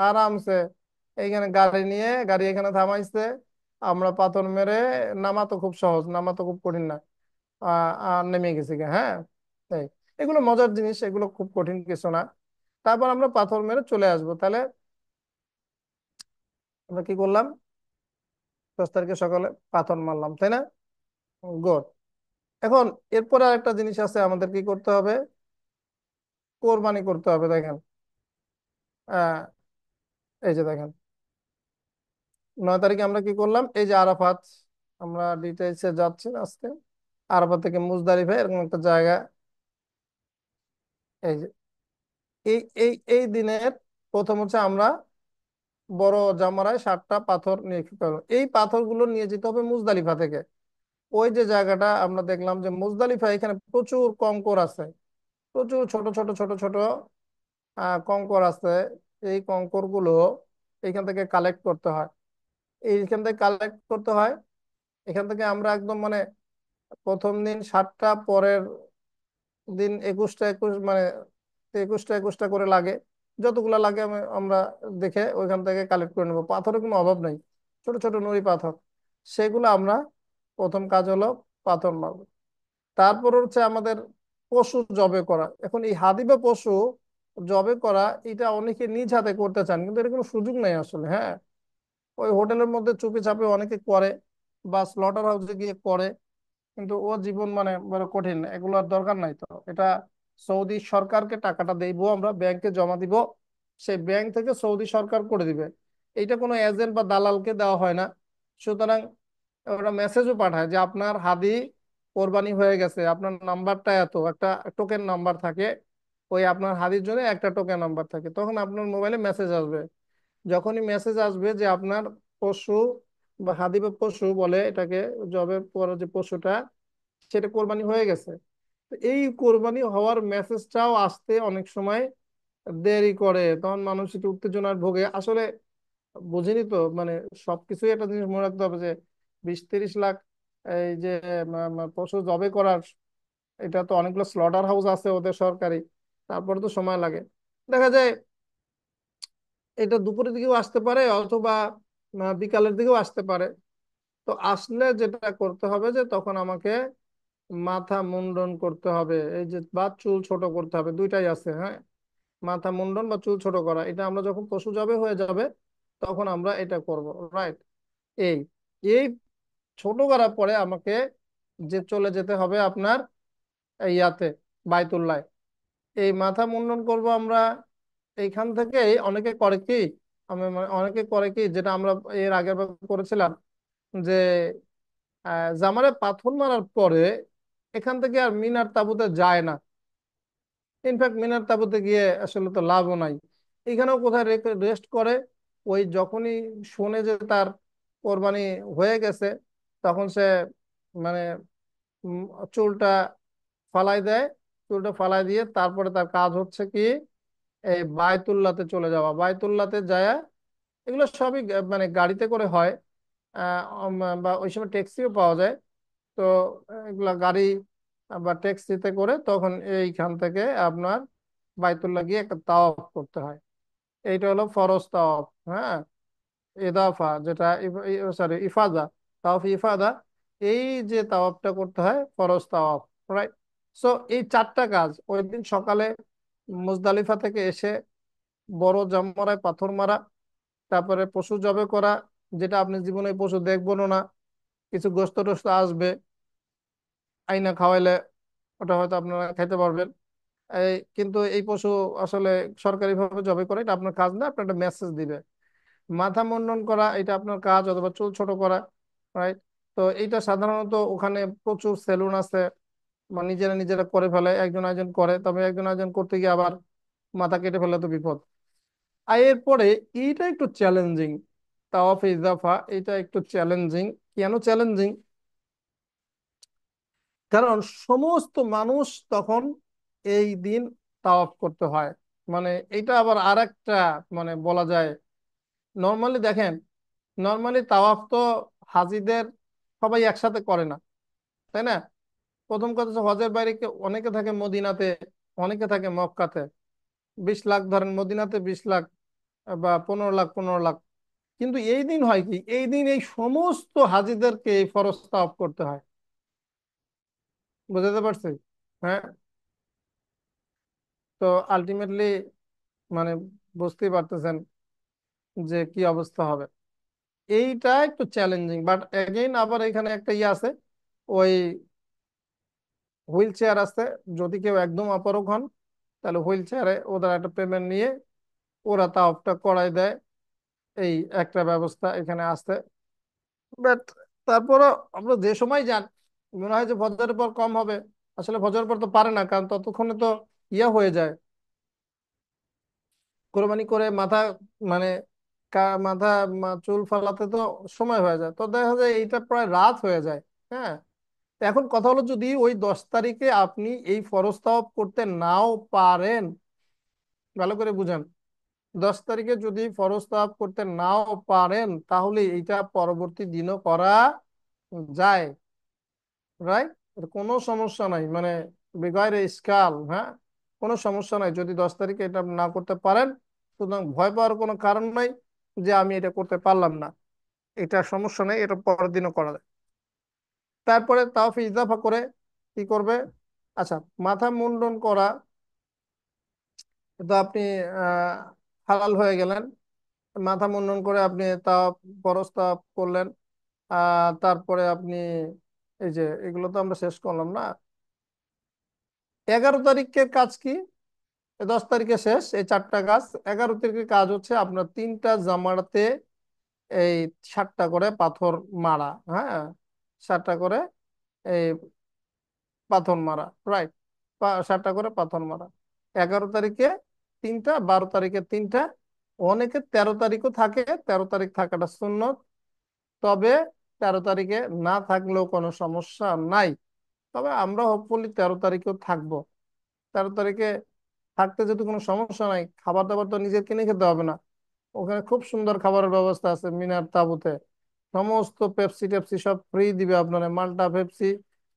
আরামসে এইখানে গাড়ি নিয়ে, গাড়ি এখানে থামাইছে, আমরা পাথর মেরে, নামা তো খুব সহজ, নামা তো খুব কঠিন না, নেমে গেছি গে, হ্যাঁ। এই এগুলো মজার জিনিস, এগুলো খুব কঠিন কিছু না। তারপর আমরা পাথর মেরে চলে আসবো। তাহলে আমরা কি করলাম, 10 তারিখে সকালে পাথর মারলাম, তাই না? গুড। এখন এরপরে আরেকটা জিনিস আছে, আমাদের কি করতে হবে, কোরবানি করতে হবে। দেখেন আহ এই যে দেখেন 9 তারিখে আমরা কি করলাম, এই যে আরাফাত, আমরা ডিটেলসে যাচ্ছি আজকে। আরাফাত থেকে মুজদালিফা এরকম একটা জায়গা, এই যে এই দিনের প্রথম হচ্ছে আমরা বড় জামারায় 7টা পাথর নিয়ে কি করবো, এই পাথরগুলো নিয়ে যেতে হবে মুজদালিফা থেকে। ওই যে জায়গাটা আমরা দেখলাম যে মুজদালিফা, এখানে প্রচুর কঙ্কর আছে, প্রচুর ছোট ছোট ছোট ছোট কঙ্কর আছে। এই কঙ্কর গুলো এখান থেকে কালেক্ট করতে হয়, এইখান থেকে কালেক্ট করতে হয়। এখান থেকে আমরা একদম মানে প্রথম দিন 7টা, পরের দিন 21টা 21, মানে 21টা 21টা করে লাগে, যতগুলা লাগে আমরা দেখে ওইখান থেকে কালেক্ট করে নেবো। পাথরের কোনো অভাব নাই, ছোট ছোট নুড়ি পাথর, সেগুলো আমরা প্রথম কাজ হলো পাথর মারবো। তারপর হচ্ছে আমাদের পশু জবে করা। এখন এই হাদি বা পশু জবে করা এটা অনেকে নিজ হাতে করতে চান, কিন্তু এর কোনো সুযোগ নেই আসলে। হ্যাঁ, ওই হোটেলের মধ্যে চুপি চাপে অনেকে করে, বা স্লটার হাউসে গিয়ে করে, কিন্তু ও জীবন মানে বড় কঠিন, এগুলোর দরকার নাই। তো এটা সৌদি সরকারকে টাকাটা দেবো, আমরা ব্যাংকে জমা দিব, সেই ব্যাংক থেকে সৌদি সরকার করে দিবে। এইটা কোনো এজেন্ট বা দালালকে দেওয়া হয় না। সুতরাং ওরা মেসেজও পাঠায় যে আপনার হাদি কোরবানি হয়ে গেছে, আপনার নাম্বারটা এত, একটা টোকেন নাম্বার থাকে, ওই আপনার হাদির জন্য একটা টোকেন নাম্বার থাকে, তখন আপনার মোবাইলে মেসেজ আসবে। যখনই মেসেজ আসবে যে আপনার পশু বা হাদি বা পশু বলে এটাকে, জবে পরে যে পশুটা, সেটা কোরবানি হয়ে গেছে। তো এই কোরবানি হওয়ার মেসেজটাও আসতে অনেক সময় দেরি করে, তখন মানুষ একটু উত্তেজনার ভোগে আসলে। বুঝিনি তো মানে সবকিছুই একটা জিনিস মনে রাখতে হবে যে 20-30 লাখ এই যে পশু জবে করার, এটা তো অনেকগুলো স্লটার হাউস আছে ওদের সরকারি, তারপরে তো সময় লাগে। দেখা যায় এটা দুপুরের দিকেও আসতে পারে, অথবা বিকালের দিকেও আসতে পারে। তো আসলে যেটা করতে হবে যে তখন আমাকে মাথা মুন্ডন করতে হবে, এই যে বা চুল ছোট করতে হবে, দুইটাই আছে। হ্যাঁ, মাথা মুন্ডন বা চুল ছোট করা, এটা আমরা যখন পশু জবে হয়ে যাবে তখন আমরা এটা করব। রাইট। এই এই ছোট করার পরে আমাকে যে চলে যেতে হবে আপনার এই ইয়াতে, বাইতুল্লাহ। এই মাথা মুন্ডন করব আমরা এইখান থেকে। অনেকে করে কি, অনেকে করে কি, যেটা আমরা এর আগের বার করেছিলাম, যে জামারে পাথর মারার পরে এখান থেকে আর মিনার তাঁবুতে যায় না। ইনফ্যাক্ট মিনার তাঁবুতে গিয়ে আসলে তো লাভও নাই। এখানেও কোথায় রেস্ট করে, ওই যখনই শুনে যে তার কোরবানি হয়ে গেছে, তখন সে মানে উম, চুলটা ফালাই দেয়। চুলটা ফালাই দিয়ে তারপরে তার কাজ হচ্ছে কি, এই বায়তুল্লাতে চলে যাওয়া। বায়তুল্লাতে যায়, এগুলো সবই মানে গাড়িতে করে হয়। বা ওই সময় ট্যাক্সিও পাওয়া যায়। তো এগুলা গাড়ি বা ট্যাক্সিতে করে তখন এইখান থেকে আপনার বাইতুল্লাহ গিয়ে একটা তাওয়াফ করতে হয়। এইটা হলো ফরজ তাওয়াফ। হ্যাঁ, ইদাফা যেটা, সরি ইফাদা, তাওয়াফ ইফাদা। এই যে তাওয়াফটা করতে হয় ফরজ তাওয়াফ। রাইট। সো এই চারটা কাজ ওই দিন সকালে মুজদালিফা থেকে এসে বড় জামরায় পাথর মারা, তারপরে পশু জবে করা, যেটা আপনি জীবনে এই পশু দেখবেন না, কিছু গোস্ত টোস্ত আসবে, আইনা খাওয়াইলে ওটা হয়তো আপনারা খাইতে পারবেন। কিন্তু এই পশু আসলে সরকারিভাবে জবে করে, এটা আপনার কাজ না, আপনার একটা মেসেজ দিবে। মাথা মুন্ডন করা এটা আপনার কাজ, অথবা চুল ছোট করা। রাইট। তো এইটা সাধারণত ওখানে প্রচুর সেলুন আছে, বা নিজেরা নিজেরা করে ফেলে, একজন একজন করে, তবে একজন একজন করতে গিয়ে আবার মাথা কেটে ফেলে তো বিপদ। আর এরপরে এইটা একটু চ্যালেঞ্জিং, তাওয়াফ ইজাফা, এটা একটু চ্যালেঞ্জিং। কেন চ্যালেঞ্জিং? কারণ সমস্ত মানুষ তখন এই দিন তাওয়াফ করতে হয়। মানে এটা আবার আরেকটা মানে বলা যায়, নর্মালি দেখেন, নর্মালি তাওয়াফ তো হাজিদের সবাই একসাথে করে না, তাই না? প্রথম কথা হচ্ছে হজের বাইরে অনেকে থাকে মদিনাতে, অনেকে থাকে মক্কাতে। 20 লাখ ধরেন মদিনাতে, 20 লাখ বা 15 লাখ, 15 লাখ। কিন্তু এই দিন হয় কি, এই দিন এই সমস্ত হাজিদেরকে এই ফরজ তাওয়াফ করতে হয়। বুঝতে পারছি? হ্যাঁ। তো আলটিমেটলি মানে বুঝতেই পারতেছেন যে কি অবস্থা হবে। এইটা একটু চ্যালেঞ্জিং, বাট এগেইন আবার এখানে একটা ইয়ে আছে, ওই হুইল চেয়ার আছে। যদি কেউ একদম অপারগ হন, তাহলে হুইল চেয়ারে ওদের একটা পেমেন্ট নিয়ে ওরা তাওয়াফটা করাই দেয়। এই একটা ব্যবস্থা এখানে আছে। বাট তারপরও আমরা যে সময় যান, মনে হয় যে ফজরের পর কম হবে। আসলে ফজরের পর তো পারে না, কারণ ততক্ষণে তো ইয়া হয়ে যায়, কোরবানি করে মাথা মানে মাথা চুল ফালাতে তো সময় হয়ে যায়, তো দেখা যায় এইটা প্রায় রাত হয়ে যায়। হ্যাঁ। এখন কথা হলো, যদি ওই 10 তারিখে আপনি এই ফরজ তাওয়াফ করতে নাও পারেন, ভালো করে বুঝেন, 10 তারিখে যদি ফরজ তাওয়াফ করতে নাও পারেন, তাহলে এইটা পরবর্তী দিনও করা যায়। রাইট। কোনো সমস্যা নাই, মানে বেগাইরে ইসকাল। হ্যাঁ, কোনো সমস্যা নাই যদি 10 তারিখে এটা না করতে পারেন। সুতরাং ভয় পাওয়ার কোনো কারণ নাই যে আমি এটা করতে পারলাম না, এটা সমস্যা নেই, এটা পরের দিনও করা যায়। তারপরে তাওফি ইজাফা করে কি করবে, আচ্ছা, মাথা মুন্ডন করা, তো আপনি আহ হালাল হয়ে গেলেন। মাথা মুন্ডন করে আপনি তাওয়াফ, ফরজ তাওয়াফ করলেন। তারপরে আপনি এই যে এগুলো তো আমরা শেষ করলাম না। 11 তারিখের কাজ কি? 10 তারিখে শেষ এই 4টা কাজ। 11 তারিখের কাজ হচ্ছে আপনার 3টা জামাতে এই 7টা করে পাথর মারা। হ্যাঁ, 7টা করে এই পাথর মারা, রাইট। 7টা করে পাথর মারা। 11 তারিখে 3টা, 12 তারিখে 3টা। অনেকে 13 তারিখও থাকে, 13 তারিখ থাকাটা সুন্নত। তবে 13 তারিখে না থাকলেও কোনো সমস্যা নাই। তবে আমরা হোপফুলি 13 তারিখেও থাকবো। 13 তারিখে থাকতে যদি কোনো সমস্যা নাই, খাবার দাবার তো নিজের কিনে খেতে হবে না। ওখানে খুব সুন্দর খাবারের ব্যবস্থা আছে মিনার তাঁবুতে। সমস্ত পেপসি টেপসি সব ফ্রি দিবে আপনার, মাল্টা পেপসি,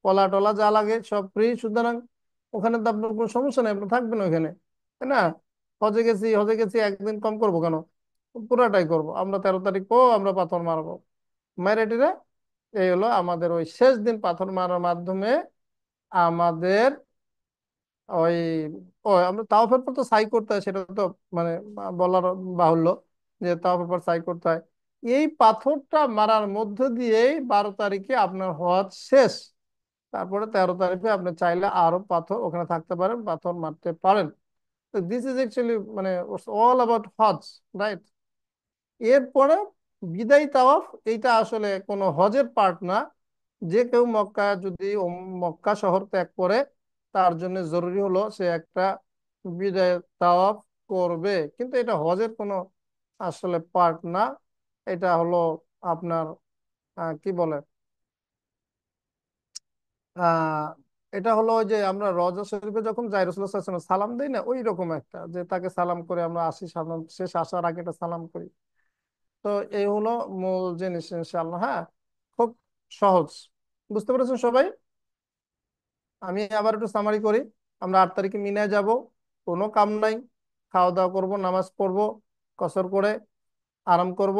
কলা টলা যা লাগে সব ফ্রি। সুতরাং ওখানে তো আপনার কোনো সমস্যা নেই, আপনি থাকবেন ওখানে, তাই না? হজে গেছি, হজে গেছি, একদিন কম করবো কেন? পুরাটাই করব আমরা। 13 তারিখও আমরা পাথর মারবো মাইরেটিরে। এই হলো আমাদের ওই শেষ দিন পাথর মারার মাধ্যমে আমাদের ওই আমরা তাওয়াফের পর তো সাই করতে হয়, সেটা তো মানে বলার বাহুল্য যে তাওয়াফের পর সাই করতে হয়। এই পাথরটা মারার মধ্য দিয়েই 12 তারিখে আপনার হজ শেষ। তারপরে 13 তারিখে আপনি চাইলে আরো পাথর ওখানে থাকতে পারেন, পাথর মারতে পারেন। তো দিস ইজ অ্যাকচুয়ালি মানে অল অ্যাবাউট হজ, রাইট? এরপরে বিদায়ী তাওয়াফ, এইটা আসলে কোনো হজের পার্ট না। যে কেউ মক্কা যদি মক্কা শহর ত্যাগ করে, তার জন্য জরুরি হলো সে একটা বিদায় তাওয়াফ করবে, কিন্তু এটা হজের কোনো আসলে পার্ট না। এটা হলো আপনার কি বলে, আহ এটা হলো ওই যে আমরা রওজা শরীফে যখন যাই, রাসূলুল্লাহ সাল্লাল্লাহু আলাইহি ওয়াসাল্লাম সালাম দেই না, ওই রকম একটা, যে তাকে সালাম করে আমরা আসি, সালাম শেষ আসার আগে একটা সালাম করি। তো এই হলো মূল জিনিস ইনশাআল্লাহ। হ্যাঁ, খুব সহজ। বুঝতে পেরেছেন সবাই? আমি আবার একটু সামারি করি। আমরা 8 তারিখে মিনায় যাব, কোনো কাম নাই, খাওয়া দাওয়া করব, নামাজ পড়বো, কসর করে আরাম করব।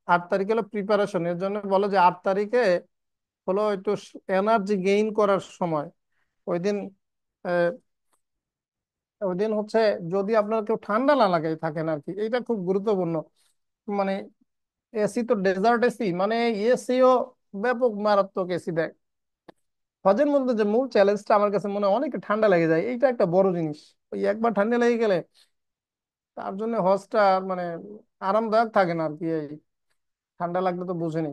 8 তারিখে হলো প্রিপারেশন, এর জন্য বলো যে 8 তারিখে হলো একটু এনার্জি গেইন করার সময়। ওই দিন আহ, ওই দিন হচ্ছে যদি আপনার কেউ ঠান্ডা না লাগাই থাকেন আর কি, এইটা খুব গুরুত্বপূর্ণ। মানে এসি তো ডেজার্ট এসি, মানে এসিও ব্যাপক মারাত্মক এসি দেয়। হজের মধ্যে যে মূল চ্যালেঞ্জটা আমার কাছে মনে হয় অনেক ঠান্ডা লেগে যায়, এইটা একটা বড় জিনিস। ওই একবার ঠান্ডা লেগে গেলে তার জন্য হজটা মানে আরামদায়ক থাকে না আর কি। এই ঠান্ডা লাগলে তো বুঝেনি।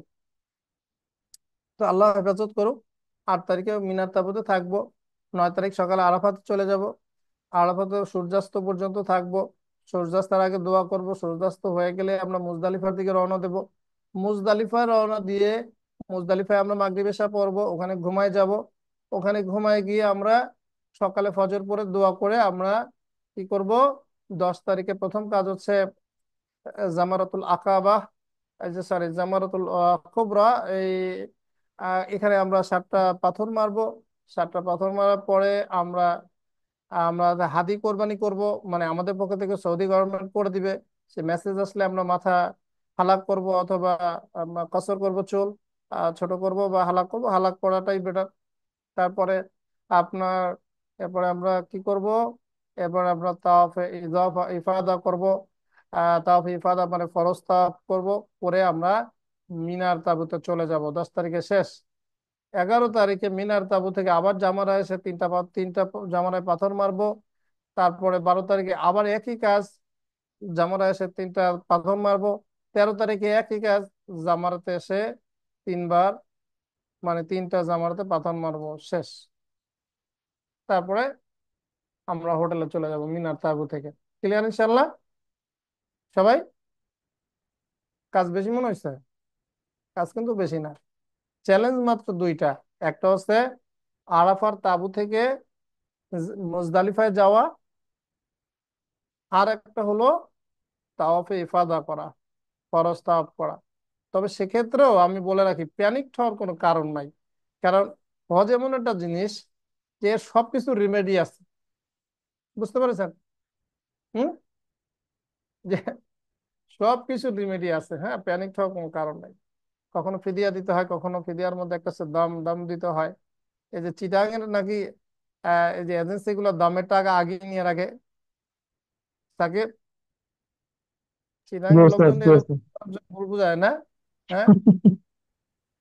তো আল্লাহ হেফাজত করুক। 8 তারিখে মিনার তাঁবুতে থাকবো। 9 তারিখ সকালে আরাফাতে চলে যাব। আরাফাতে সূর্যাস্ত পর্যন্ত থাকবো। সূর্যাস্তের আগে দোয়া করব। সূর্যাস্ত হয়ে গেলে আমরা মুজদালিফার দিকে রওনা দেব। মুজদালিফায় রওনা দিয়ে মুজদালিফায় আমরা মাগরিব এশা পড়বো, ওখানে ঘুমায় যাব। ওখানে ঘুমায় গিয়ে আমরা সকালে ফজর পরে দোয়া করে আমরা কি করব? 10 তারিখে প্রথম কাজ হচ্ছে জামারাতুল আকাবা, এই যে সরি জামারাতুল কুবরা। এই এখানে আমরা 7টা পাথর মারবো। 7টা পাথর মারার পরে আমরা আমরা হাদি কোরবানি করব। মানে আমাদের পক্ষ থেকে সৌদি গভর্নমেন্ট করে দিবে। সে মেসেজ আসলে আমরা মাথা হালাক করব, অথবা আমরা কসর করব চুল, ছোট করব বা হালাক করব, হালাক করাটাই বেটার। তারপরে আপনার এরপরে আমরা কি করব? এরপর আমরা তাওয়াফে ইফাদা করব। তাওয়াফে ইফাদা মানে ফরজ তাওয়াফ করব। করে আমরা মিনার তাঁবুতে চলে যাব। 10 তারিখে শেষ। 11 তারিখে মিনার তাঁবু থেকে আবার জামারায় এসে 3টা জামারায় পাথর মারবো। তারপরে 12 তারিখে আবার একই কাজ, জামারায় এসে 3টা পাথর মারবো। 13 তারিখে একই কাজ, জামারাতে এসে 3বার, মানে 3টা জামারাতে পাথর মারবো, শেষ। তারপরে আমরা হোটেলে চলে যাব মিনার তাঁবু থেকে। ক্লিয়ার ইনশাল্লাহ সবাই? কাজ বেশি মনে হয়েছে? কাজ কিন্তু বেশি না, চ্যালেঞ্জ মাত্র 2টা। একটা হচ্ছে আরাফার তাঁবু থেকে মুজদালিফায় যাওয়া, আর একটা হলো তাওয়াফে ইফাদা করা, ফরজ তাওয়াফ করা। তবে সেক্ষেত্রেও আমি বলে রাখি, প্যানিক হওয়ার কোনো কারণ নাই। কারণ হজ এমন একটা জিনিস যে এর সবকিছু রিমেডি আছে। বুঝতে পেরেছেন? হুম, যে সবকিছু রিমেডি আছে। হ্যাঁ, প্যানিক হওয়ার কোনো কারণ নাই। কখনো ফিদিয়া দিতে হয়, কখনো ফিদিয়ার মধ্যে একটা দাম দাম দিতে হয়। এই যে চিটাগাং এর নাকি এই যে এজেন্সি গুলো দমের টাকা আগে নিয়ে রাখে, তাকে জি চিনাঙ্গের ওস্তাদ, লোকজন জি এরকম ওস্তাদ। ভুল বুঝায় না। হ্যাঁ,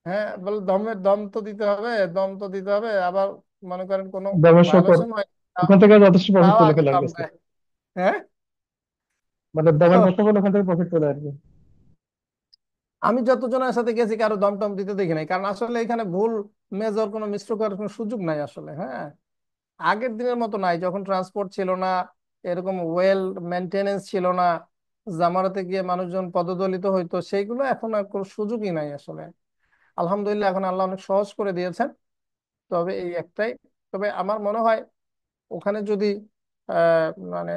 হ্যাঁ, বলে দমের দম তো দিতে হবে, দম তো দিতে হবে, আবার মনে করেন কোনো দামের শকর, ভায়োলেশন হয় তাও ওখান থেকে যথেষ্ট প্রফিট তাও তুলে আগে ফেলে আর দম কি ওস্তাদ। দেয়। হ্যাঁ। মানে তো দামের ব্যবসা করলে ওখান থেকে প্রফিট তোলে আর কি। আমি যতজনের সাথে গেছি কারো দম টম দিতে দেখি নাই, কারণ আসলে এখানে ভুল মেজর কোনো মিস্টেক করার কোনো সুযোগ নাই আসলে। হ্যাঁ, আগের দিনের মতো নাই, যখন ট্রান্সপোর্ট ছিল না, এরকম ওয়েল মেনটেনেন্স ছিল না, জামারাতে গিয়ে মানুষজন পদদলিত হইতো, সেইগুলো এখন আর কোনো সুযোগই নাই আসলে। আলহামদুলিল্লাহ এখন আল্লাহ অনেক সহজ করে দিয়েছেন। তবে এই একটাই, তবে আমার মনে হয় ওখানে যদি মানে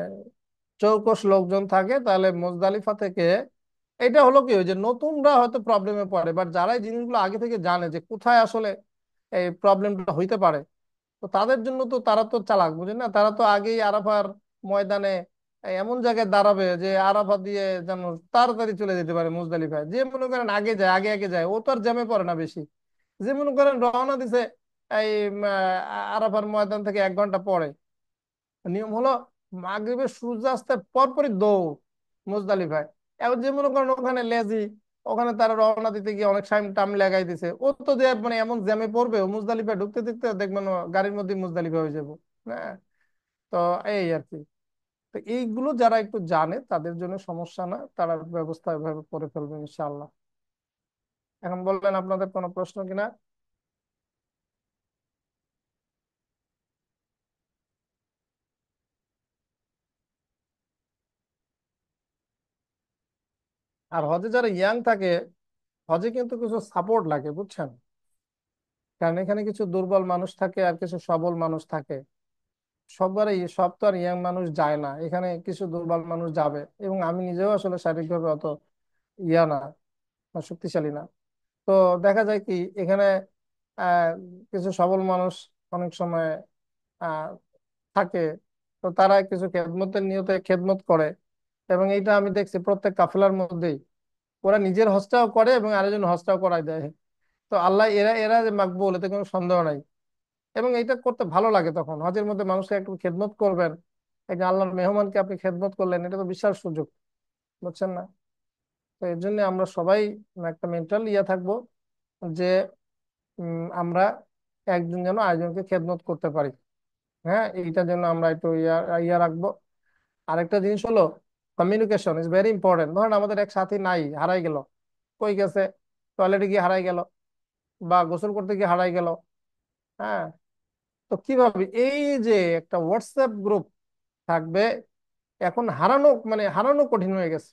চৌকস লোকজন থাকে তাহলে মুজদালিফা থেকে, এটা হলো কি, ওই যে নতুনরা হয়তো প্রবলেমে পড়ে, বাট যারা এই জিনিসগুলো আগে থেকে জানে যে কোথায় আসলে এই প্রবলেমটা হইতে পারে, তো তাদের জন্য তো, তারা তো চালাক বুঝেন না, তারা তো আগেই আরাফার ময়দানে এমন জায়গায় দাঁড়াবে যে আরাফা দিয়ে যেন তাড়াতাড়ি চলে যেতে পারে মুজদালিফায়। যে মনে করেন আগে যায়, আগে আগে যায়, ও তো আর জ্যামে পড়ে না বেশি। যে মনে করেন রওনা দিছে এই আরাফার ময়দান থেকে 1 ঘন্টা পরে, নিয়ম হলো মাগরিবের সূর্যাস্তের পরপরই দৌড় মুজদালিফায়। এখন যে মনে করেন ওখানে লেজি, ওখানে তারা রওনা দিতে গিয়ে অনেক টাইম টাইম লাগাই দিছে, ও তো যে মানে এমন জ্যামে পড়বে, ও মুজদালিফায় ঢুকতে ঢুকতে দেখবেন ও গাড়ির মধ্যে মুজদালিফা হয়ে যাবো। হ্যাঁ, তো এই আর কি। তো এইগুলো যারা একটু জানে তাদের জন্য সমস্যা না, তারা ব্যবস্থা এভাবে করে ফেলবে ইনশাআল্লাহ। এখন বললেন আপনাদের কোনো প্রশ্ন কিনা। আর হজে যারা ইয়াং থাকে, হজে কিন্তু কিছু সাপোর্ট লাগে বুঝছেন, কারণ এখানে কিছু দুর্বল মানুষ থাকে আর কিছু সবল মানুষ থাকে। সববারই সব তো আর ইয়াং মানুষ যায় না, এখানে কিছু দুর্বল মানুষ যাবে, এবং আমি নিজেও আসলে শারীরিকভাবে অত ইয়া না, শক্তিশালী না। তো দেখা যায় কি এখানে আহ কিছু সবল মানুষ অনেক সময় আহ থাকে, তো তারা কিছু খেদমতের নিয়তে খেদমত করে, এবং এইটা আমি দেখছি প্রত্যেক কাফেলার মধ্যেই, ওরা নিজের হজটাও করে এবং আরেকজন হজটাও করায় দেয়। তো আল্লাহ এরা এরা যে মাকবুল, এতে কোনো সন্দেহ নাই। এবং এইটা করতে ভালো লাগে, তখন হজের মধ্যে মানুষকে একটু খেদমত করবেন, এই যে আল্লাহর মেহমানকে আপনি খেদমত করলেন, এটা তো বিশাল সুযোগ, বুঝছেন না। তো এর জন্য আমরা সবাই একটা মেন্টাল ইয়া থাকবো যে আমরা একজন যেন আরেকজনকে খেদমত করতে পারি। হ্যাঁ, এইটার জন্য আমরা একটু ইয়া ইয়া রাখবো। আরেকটা জিনিস হলো কমিউনিকেশন ইজ ভেরি ইম্পর্টেন্ট। ধরেন আমাদের এক সাথী নাই, হারাই গেল, কই গেছে, টয়লেটে গিয়ে হারাই গেল, বা গোসল করতে গিয়ে হারাই গেল। হ্যাঁ, তো কিভাবে, এই যে একটা হোয়াটসঅ্যাপ গ্রুপ থাকবে, এখন হারানো মানে হারানো কঠিন হয়ে গেছে,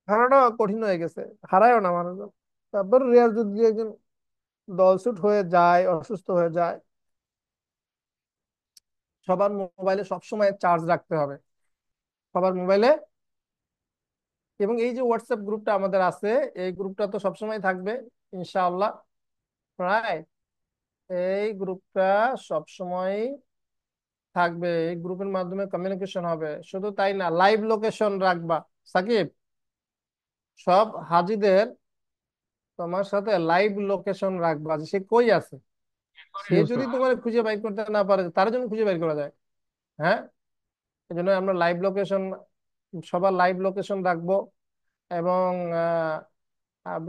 হারানো কঠিন হয়ে গেছে, হারায়ও না মানুষজন। তারপর রিয়াল যদি একজন দলছুট হয়ে যায়, অসুস্থ হয়ে যায়, সবার মোবাইলে সবসময় চার্জ রাখতে হবে, সবার মোবাইলে। এবং এই যে হোয়াটসঅ্যাপ গ্রুপটা আমাদের আছে, এই গ্রুপটা তো সবসময় থাকবে ইনশাআল্লাহ, প্রায় এই গ্রুপটা সবসময় থাকবে, এই গ্রুপের মাধ্যমে কমিউনিকেশন হবে। শুধু তাই না, লাইভ লোকেশন রাখবা সাকিব, সব হাজিদের তোমার সাথে লাইভ লোকেশন রাখবা, যে সে কই আছে। জি সে যদি ওস্তাদ। তোমার খুঁজে বাইর করতে না পারে, তার জন্য খুঁজে বাইর করা যায়। হ্যাঁ, এই জন্য আমরা লাইভ লোকেশন, সবার লাইভ লোকেশন রাখবো। এবং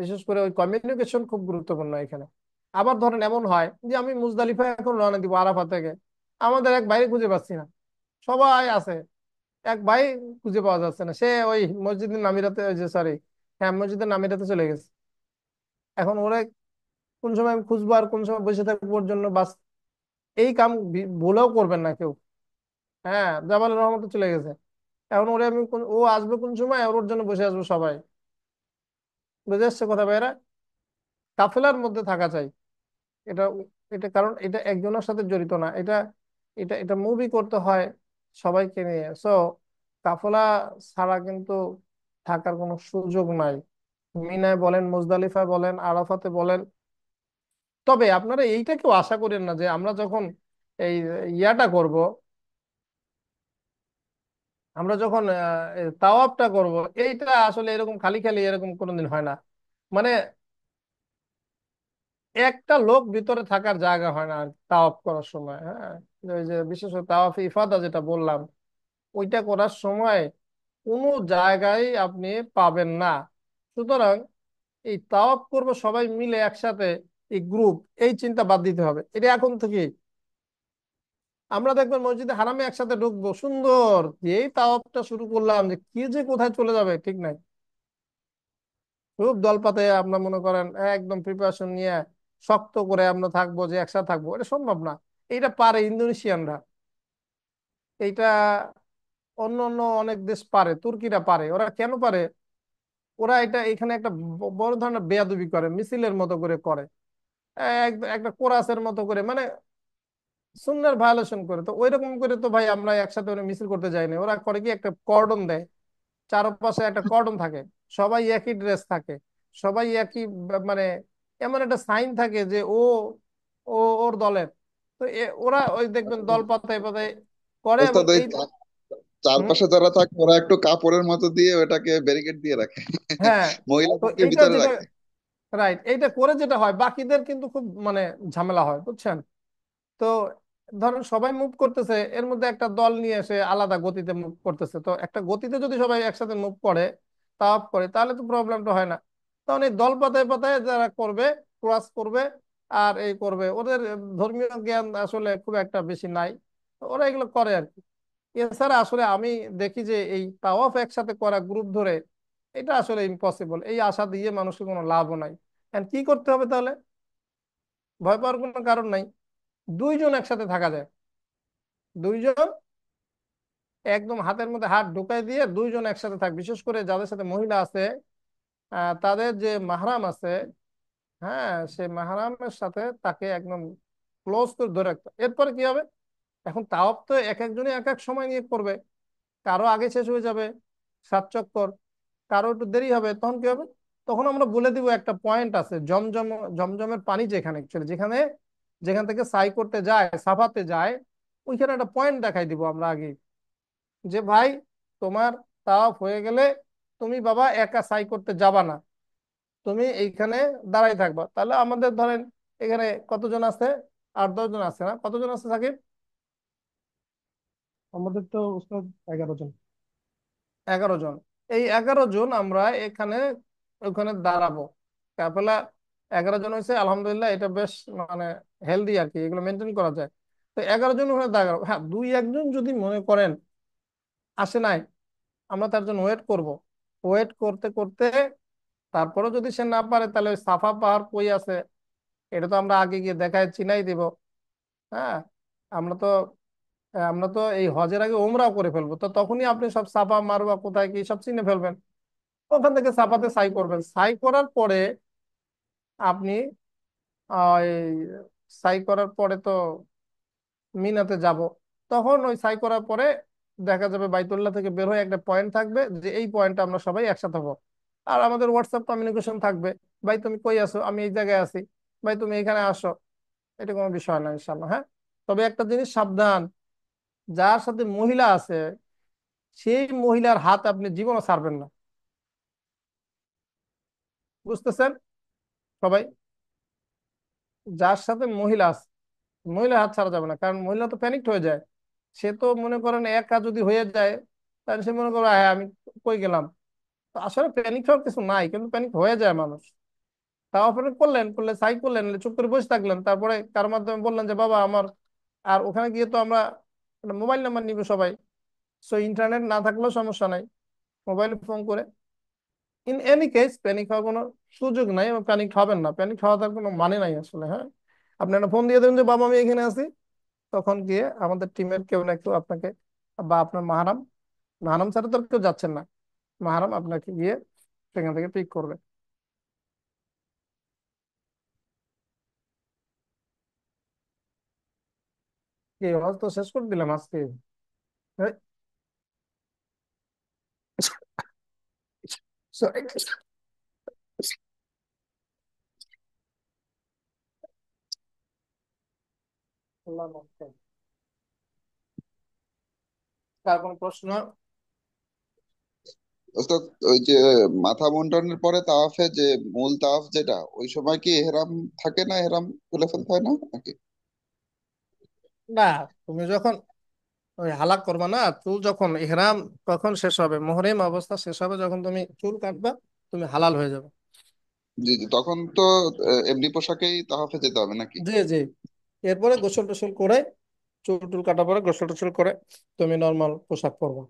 বিশেষ করে ওই কমিউনিকেশন খুব গুরুত্বপূর্ণ এখানে। আবার ধরেন এমন হয় যে আমি মুজদালিফা এখন রওনা দিব আরাফা থেকে, আমাদের এক ভাই খুঁজে পাচ্ছি না, সবাই আছে, এক ভাই খুঁজে পাওয়া যাচ্ছে না, সে ওই মসজিদের নামিরাতে, ওই যে সরি, হ্যাঁ মসজিদের নামিরাতে চলে গেছে। এখন ওরা কোন সময় আমি খুঁজবো আর কোন সময় বসে থাকবো ওর জন্য, বাস এই কাম ভুলেও করবেন না কেউ। হ্যাঁ, জামাল রহমত চলে গেছে, এখন ওরে আমি ও আসবে কোন সময়, আর ওর জন্য বসে আসবো সবাই। বুঝে আসছে কথা ভাইরা, কাফেলার মধ্যে থাকা চাই। এটা এটা কারণ এটা একজনের সাথে জড়িত না, এটা এটা এটা মুভি করতে হয় সবাইকে নিয়ে। সো কাফেলা ছাড়া কিন্তু থাকার কোনো সুযোগ নাই, মিনায় বলেন, মুজদালিফায় বলেন, আরাফাতে বলেন। তবে আপনারা এইটাকেও আশা করেন না যে আমরা যখন এই ইয়াটা করব, আমরা যখন তাওয়াবটা করব, এইটা আসলে এরকম খালি খালি এরকম কোনোদিন হয় না। মানে একটা লোক ভিতরে থাকার জায়গা হয় না আর তাওয়াফ করার সময়। হ্যাঁ, ওই যে বিশেষত তাওয়াফ ইফাদা যেটা বললাম, ওইটা করার সময় কোনো জায়গায় আপনি পাবেন না। সুতরাং এই তাওয়াফ করবো সবাই মিলে একসাথে, এই গ্রুপ, এই চিন্তা বাদ দিতে হবে। এটা এখন থেকে আমরা দেখবেন মসজিদে হারামে একসাথে ঢুকবো সুন্দর, এই তাওয়াফটা শুরু করলাম যে কি যে কোথায় চলে যাবে ঠিক নাই। খুব দলপাতে আমরা মনে করেন একদম প্রিপারেশন নিয়ে শক্ত করে আমরা থাকবো যে একসাথে থাকবো, এটা সম্ভব না। এইটা পারে ইন্দোনেশিয়ানরা, এইটা অন্য অন্য অনেক দেশ পারে, তুর্কিরা পারে। ওরা কেন পারে? ওরা এটা এখানে একটা বড় ধরনের বেয়াদবি করে, মিছিলের মতো করে করে, একটা কোরাসের মতো করে, মানে সুন্নাহর ভায়োলেশন করে। তো ওইরকম করে তো ভাই আমরা একসাথে ওরা মিছিল করতে যাই না। ওরা করে কি, একটা কর্ডন দেয়, চারপাশে একটা কর্ডন থাকে, সবাই একই ড্রেস থাকে, সবাই একই মানে এমন একটা সাইন থাকে যে ও ও ওর দলের। তো ওরা ওই দেখবেন দল পাতায় পাতায় করে এবং ওস্তাদ ওই এই হুম, চারপাশে যারা থাকে ওরা একটু কাপড়ের মতো দিয়ে ওটাকে ব্যারিকেড দিয়ে রাখে। হ্যাঁ। তো মহিলাদেরকে এইটা ভিতরে যেটা রাখে। রাইট, এইটা করে যেটা হয় বাকিদের কিন্তু খুব মানে ঝামেলা হয়, বুঝছেন? তো ধরেন সবাই মুভ করতেছে, এর মধ্যে একটা দল নিয়ে এসে আলাদা গতিতে মুভ করতেছে। তো একটা গতিতে যদি সবাই একসাথে মুভ করে, তাওয়াফ করে, তাহলে তো প্রবলেমটা হয় না। তখন এই দল পাতায় পাতায় যারা করবে, ক্রস করবে আর এই করবে, ওদের ধর্মীয় জ্ঞান আসলে খুব একটা বেশি নাই, তো ওরা এগুলো করে আর কি। এছাড়া আসলে আমি দেখি যে এই তাওয়াফ একসাথে করা গ্রুপ ধরে, এটা আসলে ইম্পসিবল। এই আশা দিয়ে মানুষের কোনো লাভও নাই। এন্ড কি করতে হবে তাহলে? ভয় পাওয়ার কোনো কারণ নাই। দুইজন একসাথে থাকা যায়, দুইজন একদম হাতের মধ্যে হাত ঢুকাই দিয়ে দুইজন একসাথে থাক। বিশেষ করে যাদের সাথে মহিলা আছে, তাদের যে মাহরাম আছে, হ্যাঁ, সে মাহরামের সাথে তাকে একদম ক্লোজ করে ধরে রাখতে। এরপরে কি হবে? এখন তাওয়াফ তো এক একজনই এক এক সময় নিয়ে করবে, কারো আগে শেষ হয়ে যাবে 7 চক্কর, কারো একটু দেরি হবে। তখন কি হবে? তখন আমরা বলে দিব একটা পয়েন্ট আছে, জমজম, জমজমের পানি যেখানে actually যেখানে যেখান থেকে সাই করতে যায়, সাফাতে যায়, ওইখানে একটা পয়েন্ট দেখাই দিব আমরা আগে, যে ভাই তোমার তাওয়াফ হয়ে গেলে তুমি বাবা একা সাই করতে যাবা না, তুমি এইখানে দাঁড়াই থাকবা। তাহলে আমাদের ধরেন এখানে কতজন আছে? 8-10 জন আছে না? কতজন আছে সাকিব? আমাদের তো উস্তাদ 11 জন। 11 জন। এই 11 জন আমরা এখানে ওখানে দাঁড়াবো, কাফেলা 11 জন হয়েছে আলহামদুলিল্লাহ। এটা বেশ মানে হেলদি আর কি, এগুলো মেনটেন করা যায়। তো 11 জন ওখানে দাঁড়াবো। হ্যাঁ, 2-1 জন যদি মনে করেন আসে নাই, আমরা তার জন্য ওয়েট করব। ওয়েট করতে করতে তারপরে যদি সে না পারে, তাহলে ওই সাফা পাহাড় কই আছে, এটা তো আমরা আগে গিয়ে দেখায় চিনাই দিব। হ্যাঁ, আমরা তো আমরা তো এই হজের আগে ওমরাও করে ফেলবো, তো তখনই আপনি সব সাফা মারওয়া কোথায় কি সব চিনে ফেলবেন। ওখান থেকে সাফাতে সাই করবেন। সাই করার পরে আপনি এই সাই করার পরে তো মিনাতে যাব। তখন ওই সাই করার পরে দেখা যাবে বাইতুল্লাহ থেকে বের হয়ে একটা পয়েন্ট থাকবে, যে এই পয়েন্টে আমরা সবাই একসাথে হবো। আর আমাদের হোয়াটসঅ্যাপ কমিউনিকেশন থাকবে, ভাই তুমি কই আছো, আমি এই জায়গায় আছি, ভাই তুমি এখানে আসো। এটা কোনো বিষয় না ইনশাল্লাহ। হ্যাঁ, তবে একটা জিনিস সাবধান, যার সাথে মহিলা আছে সেই মহিলার হাত আপনি জীবনও ছাড়বেন না। বুঝতেছেন সবাই? যার সাথে মহিলা আছে, মহিলা হাত ছাড়া যাবে না, কারণ মহিলা তো প্যানিকড হয়ে যায়। সে তো মনে করেন একা যদি হয়ে যায়, তাহলে সে মনে করে হ্যাঁ আমি কই গেলাম। তো আসলে প্যানিক হওয়ার কিছু নাই, কিন্তু প্যানিক হয়ে যায় মানুষ। তাও আপনি করলেন, করলে সাই করলেন, চুপ করে বসে থাকলেন, তারপরে কার মাধ্যমে বললেন যে বাবা আমার। আর ওখানে গিয়ে তো আমরা একটা মোবাইল নাম্বার নিবে সবাই, সো ইন্টারনেট না থাকলেও সমস্যা নাই, মোবাইলে ফোন করে। ইন এনি কেস প্যানিক হওয়ার কোনো সুযোগ নাই, এবং প্যানিক হবেন না, প্যানিক হওয়ার তার কোনো মানে নাই আসলে। হ্যাঁ, আপনি একটা ফোন দিয়ে দেবেন যে বাবা আমি এখানে আছি, তখন গিয়ে আমাদের টিমের কেউ না কেউ আপনাকে, বা আপনার মাহারাম, মাহারাম ছাড়া তো আর কেউ যাচ্ছেন না, মাহারাম আপনাকে গিয়ে সেখান থেকে পিক করবে। কি হজ তো শেষ করে দিলাম আজকে। এই, sorry, আল্লাহ মাফ। কার কোনো প্রশ্ন? ওস্তাদ, ওই যে মাথা মুন্ডনের পরে তাওয়াফে যে মূল তাওয়াফ যেটা, ওই সময় কি এহরাম থাকে না? এহরাম খুলে ফেলতে হয় না নাকি? না, তুমি যখন ওই হালাক করবা না, চুল যখন ইহরাম কখন শেষ হবে, মুহরিম অবস্থা শেষ হবে যখন তুমি চুল কাটবা, তুমি হালাল হয়ে যাবে। জি জি, তখন তো এমনি পোশাকেই তাওয়াফে যেতে হবে নাকি? জি জি। এরপরে গোসল টোসল করে, চুল টুল কাটার পরে গোসল টোসল করে তুমি নর্মাল পোশাক পরবা।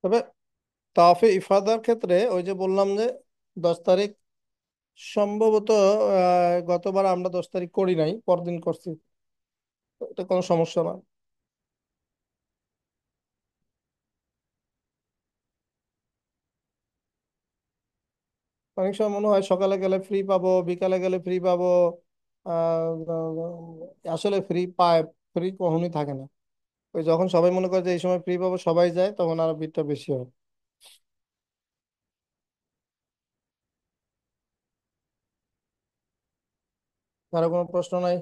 তবে তাওয়াফে ইফাদার ক্ষেত্রে ওই যে বললাম যে 10 তারিখ সম্ভবত, গতবার আমরা 10 তারিখ করি নাই, পরদিন করছি। তো এটা কোনো সমস্যা না। অনেক সময় মনে হয় সকালে গেলে ফ্রি পাবো, বিকালে গেলে ফ্রি পাবো। আসলে ফ্রি পায়, ফ্রি কখনোই থাকে না। ওই যখন সবাই মনে করে যে এই সময় ফ্রি পাবো, সবাই যায়, তখন আরো ভিড়টা বেশি হয়। কারো কোনো প্রশ্ন নাই?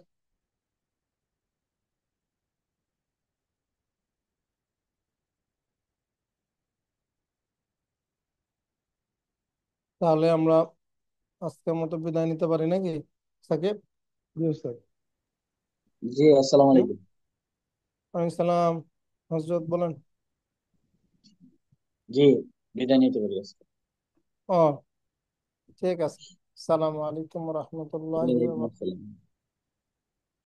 তাহলে আমরা আজকের মতো বিদায় নিতে পারি নাকি, সাকিব? জি ওস্তাদ। জি, আসসালামু হুম। আলাইকুম। ওয়ালাইকুম সালাম। হজরত বলেন। জি, বিদায় নিতে পারি আজকে। ও, ঠিক আছে। সালাম আলাইকুম রহমতুল্লাহ। ওয়ালাইকুম আসসালাম।